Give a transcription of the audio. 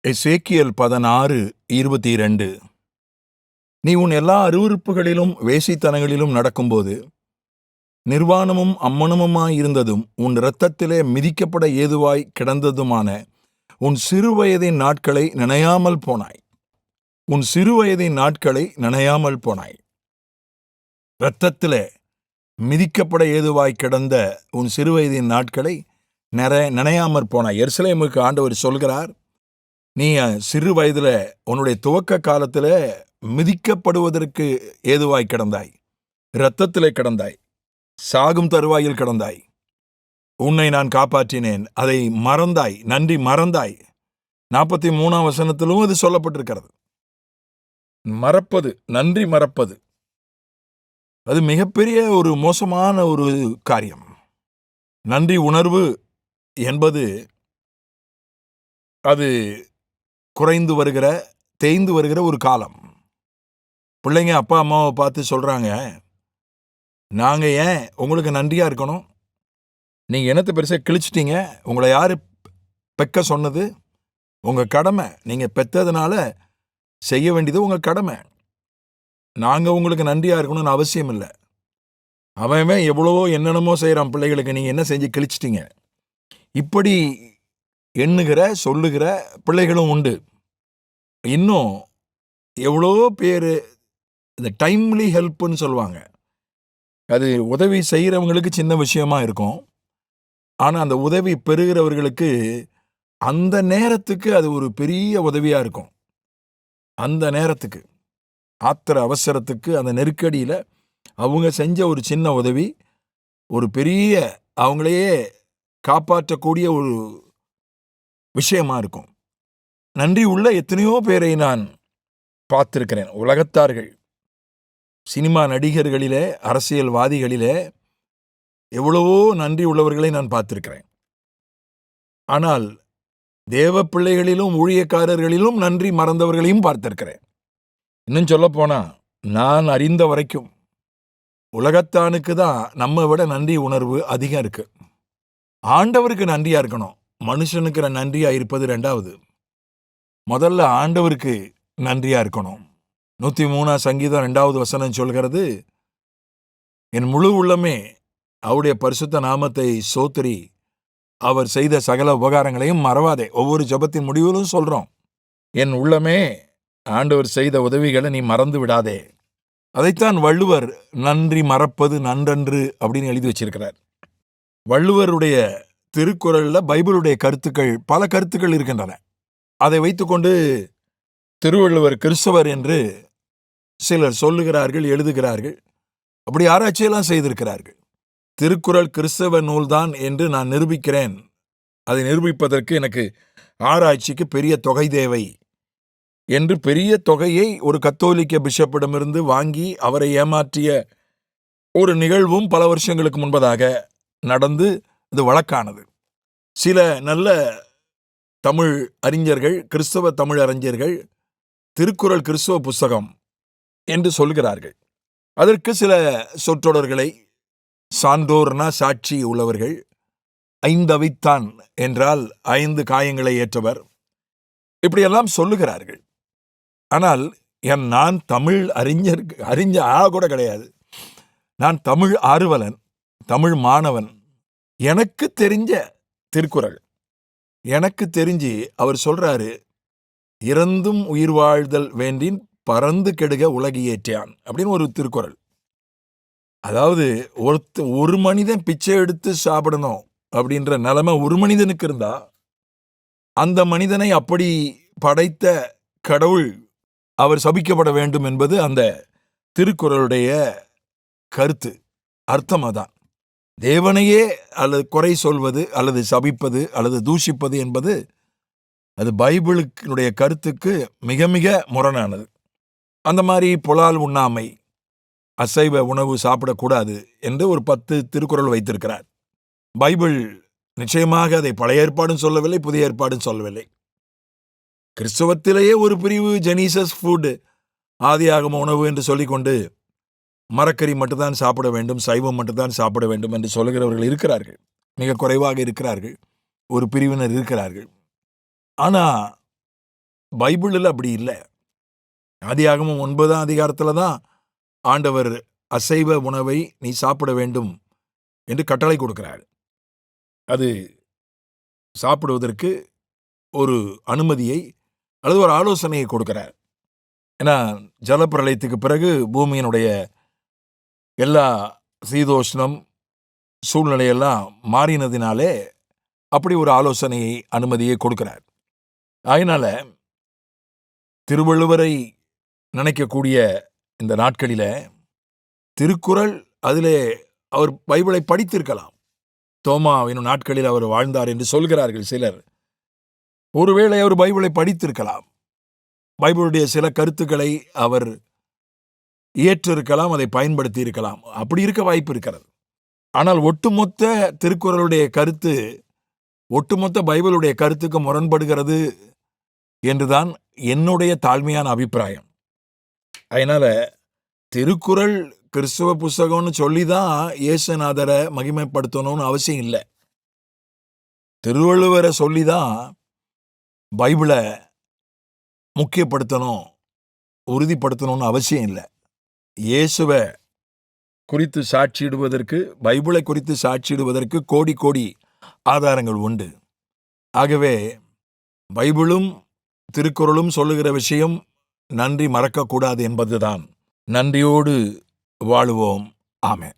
எசேக்கியேல் 16:22. நீ உன் எல்லா அருவருப்புகளிலும் வேசித்தனங்களிலும் நடக்கும்போது நிர்வாணமும் அம்மனமுமாயிருந்ததும் உன் இரத்தத்திலே மிதிக்கப்பட ஏதுவாய் கிடந்ததுமான உன் சிறுவயதின் நாட்களை நினையாமல் போனாய். உன் சிறுவயதின் நாட்களை நினையாமல் போனாய். இரத்தத்திலே மிதிக்கப்பட ஏதுவாய் கிடந்த உன் சிறுவயதின் நாட்களை நினையாமற் போனாய். எருசலேமுக்கு ஆண்டவர் சொல்கிறார், நீ சிறு வயதுல உன்னுடைய துவக்க காலத்துல மிதிக்கப்படுவதற்கு ஏதுவாய் கிடந்தாய், இரத்தத்திலே கிடந்தாய், சாகும் தருவாயில் கிடந்தாய். உன்னை நான் காப்பாற்றினேன், அதை மறந்தாய், நன்றி மறந்தாய். 43ஆம் வசனத்திலும் அது சொல்லப்பட்டிருக்கிறது. மறப்பது, நன்றி மறப்பது, அது மிகப்பெரிய ஒரு மோசமான ஒரு காரியம். நன்றி உணர்வு என்பது அது குறைந்து வருகிற, தேய்ந்து வருகிற ஒரு காலம். பிள்ளைங்க அப்பா அம்மாவை பார்த்து சொல்றாங்க, நாங்க ஏன் உங்களுக்கு நன்றியா இருக்கணும்? நீங்க என்னத்தை பெருசா கிழிச்சிட்டீங்க? உங்களை யாரு பெக்க சொன்னது? உங்க கடமை. நீங்க பெத்ததுனால செய்ய வேண்டியது உங்க கடமை. நாங்க உங்களுக்கு நன்றியா இருக்கணும்னு அவசியம் இல்லை. அவன் எவ்வளவோ என்னென்னமோ செய்யறான் பிள்ளைகளுக்கு, நீங்க என்ன செஞ்சு கிழிச்சிட்டீங்க? இப்படி எண்ணுகிற, சொல்லுகிற பிள்ளைகளும் உண்டு. இன்னும் எவ்வளோ பேர் இந்த டைம்லி ஹெல்ப்னு சொல்லுவாங்க. அது உதவி செய்கிறவங்களுக்கு சின்ன விஷயமா இருக்கும். ஆனால் அந்த உதவி பெறுகிறவர்களுக்கு அந்த நேரத்துக்கு அது ஒரு பெரிய உதவியாக இருக்கும். அந்த நேரத்துக்கு, ஆத்திர அவசரத்துக்கு, அந்த நெருக்கடியில் அவங்க செஞ்ச ஒரு சின்ன உதவி ஒரு பெரிய, அவங்களையே காப்பாற்றக்கூடிய ஒரு விஷயமா இருக்கும். நன்றி உள்ள எத்தனையோ பேரை நான் பார்த்திருக்கிறேன். உலகத்தார்கள், சினிமா நடிகர்களிலே, அரசியல்வாதிகளிலே எவ்வளவோ நன்றி உள்ளவர்களை நான் பார்த்திருக்கிறேன். ஆனால் தேவ பிள்ளைகளிலும் ஊழியக்காரர்களிலும் நன்றி மறந்தவர்களையும் பார்த்திருக்கிறேன். இன்னும் சொல்ல போனா, நான் அறிந்த வரைக்கும் உலகத்தானுக்கு தான் நம்ம விட நன்றி உணர்வு அதிகம் இருக்கு. ஆண்டவருக்கு நன்றியா இருக்கணும். மனுஷனுக்கு நன்றியா இருப்பது ரெண்டாவது. முதல்ல ஆண்டவருக்கு நன்றியா இருக்கணும். 103ஆம் சங்கீதம் 2வது வசனம் சொல்கிறது, என் முழு உள்ளமே அவருடைய பரிசுத்த நாமத்தை சோத்திரி, அவர் செய்த சகல உபகாரங்களையும் மறவாதே. ஒவ்வொரு ஜெபத்தின் முடிவிலும் சொல்றோம், என் உள்ளமே ஆண்டவர் செய்த உதவிகளை நீ மறந்து விடாதே. அதைத்தான் வள்ளுவர் நன்றி மறப்பது நன்றன்று அப்படின்னு எழுதி வச்சிருக்கிறார். வள்ளுவருடைய திருக்குறள்ல பைபிளுடைய கருத்துக்கள், பல கருத்துக்கள் இருக்கின்றன. அதை வைத்துக்கொண்டு திருவள்ளுவர் கிறிஸ்தவர் என்று சிலர் சொல்லுகிறார்கள், எழுதுகிறார்கள். அப்படி ஆராய்ச்சியெல்லாம் செய்திருக்கிறார்கள். திருக்குறள் கிறிஸ்தவ நூல்தான் என்று நான் நிரூபிக்கிறேன். அதை நிரூபிப்பதற்கு எனக்கு ஆராய்ச்சிக்கு பெரிய தொகை தேவை என்று பெரிய தொகையை ஒரு கத்தோலிக்க பிஷப்பிடமிருந்து வாங்கி அவரை ஏமாற்றிய ஒரு நிகழ்வும் பல வருஷங்களுக்கு முன்பதாக நடந்து இது வழக்கானது. சில நல்ல தமிழ் அறிஞர்கள், கிறிஸ்தவ தமிழ் அறிஞர்கள் திருக்குறள் கிறிஸ்தவ புஸ்தகம் என்று சொல்கிறார்கள். அதற்கு சில சொற்றொடர்களை, சான்றோர்னா சாட்சி உள்ளவர்கள், ஐந்தவித்தான் என்றால் 5 காயங்களை ஏற்றவர், இப்படியெல்லாம் சொல்லுகிறார்கள். ஆனால் நான் தமிழ் அறிஞ கூட கிடையாது. நான் தமிழ் ஆர்வலன், தமிழ் மாணவன். எனக்கு தெரிஞ்ச திருக்குறள், எனக்கு தெரிஞ்சு அவர் சொல்றாரு, இறந்தும் உயிர் வாழ்தல் வேண்டின் பறந்து கெடுக உலகியேற்றான் அப்படின்னு ஒரு திருக்குறள். அதாவது ஒரு மனிதன் பிச்சை எடுத்து சாப்பிடணும் அப்படின்ற நிலைமை ஒரு மனிதனுக்கு இருந்தா, அந்த மனிதனை அப்படி படைத்த கடவுள் அவர் சபிக்கப்பட வேண்டும் என்பது அந்த திருக்குறளுடைய கருத்து, அர்த்தம். அதான் தேவனையே அல்லது குறை சொல்வது அல்லது சபிப்பது அல்லது தூஷிப்பது என்பது அது பைபிளுடைய கருத்துக்கு மிக மிக முரணானது. அந்த மாதிரி புலால் உண்ணாமை, அசைவ உணவு சாப்பிடக்கூடாது என்று ஒரு 10 திருக்குறள் வைத்திருக்கிறார். பைபிள் நிச்சயமாக அதை பழைய ஏற்பாடும் சொல்லவில்லை, புதிய ஏற்பாடும் சொல்லவில்லை. கிறிஸ்தவத்திலேயே ஒரு பிரிவு ஜெனீசஸ் ஃபுட், ஆதியாகம உணவு என்று சொல்லிக்கொண்டு மரக்கறி மட்டும்தான் சாப்பிட வேண்டும், சைவம் மட்டும்தான் சாப்பிட வேண்டும் என்று சொல்லுகிறவர்கள் இருக்கிறார்கள். மிக குறைவாக இருக்கிறார்கள், ஒரு பிரிவினர் இருக்கிறார்கள். ஆனால் பைபிளில் அப்படி இல்லை. ஆதியாகமம் 9ஆம் அதிகாரத்தில் தான் ஆண்டவர் அசைவ உணவை நீ சாப்பிட வேண்டும் என்று கட்டளை கொடுக்கிறார். அது சாப்பிடுவதற்கு ஒரு அனுமதியை அல்லது ஒரு ஆலோசனையை கொடுக்கிறார். ஏன்னா ஜலப்பிரளயத்துக்கு பிறகு பூமியினுடைய எல்லா சீதோஷ்ணம் சூழ்நிலையெல்லாம் மாறினதினாலே அப்படி ஒரு ஆலோசனையை அனுமதியை கொடுக்கிறார். அதனால திருவள்ளுவரை நினைக்கக்கூடிய இந்த நாட்களில திருக்குறள், அதிலே அவர் பைபிளை படித்திருக்கலாம். தோமாவின் நாட்களில் அவர் வாழ்ந்தார் என்று சொல்கிறார்கள் சிலர். ஒருவேளை அவர் பைபிளை படித்திருக்கலாம், பைபிளுடைய சில கருத்துக்களை அவர் ஏற்றிருக்கலாம், அதை பயன்படுத்தி இருக்கலாம். அப்படி இருக்க வாய்ப்பு இருக்கிறது. ஆனால் ஒட்டுமொத்த திருக்குறளுடைய கருத்து ஒட்டுமொத்த பைபிளுடைய கருத்துக்கு முரண்படுகிறது என்றுதான் என்னுடைய தாழ்மையான அபிப்பிராயம். அதனால திருக்குறள் கிறிஸ்துவ புஸ்தகம்னு சொல்லிதான் இயேசுநாதரை மகிமைப்படுத்தணும்னு அவசியம் இல்லை. திருவள்ளுவரை சொல்லிதான் பைபிளை முக்கியப்படுத்தணும், உறுதிப்படுத்தணும்னு அவசியம் இல்லை. இயேசுவை குறித்து சாட்சியிடுவதற்கு, பைபிளை குறித்து சாட்சியிடுவதற்கு கோடி கோடி ஆதாரங்கள் உண்டு. ஆகவே பைபிளும் திருக்குறளும் சொல்லுகிற விஷயம் நன்றி மறக்கக்கூடாது என்பதுதான். நன்றியோடு வாழுவோம். ஆமென்.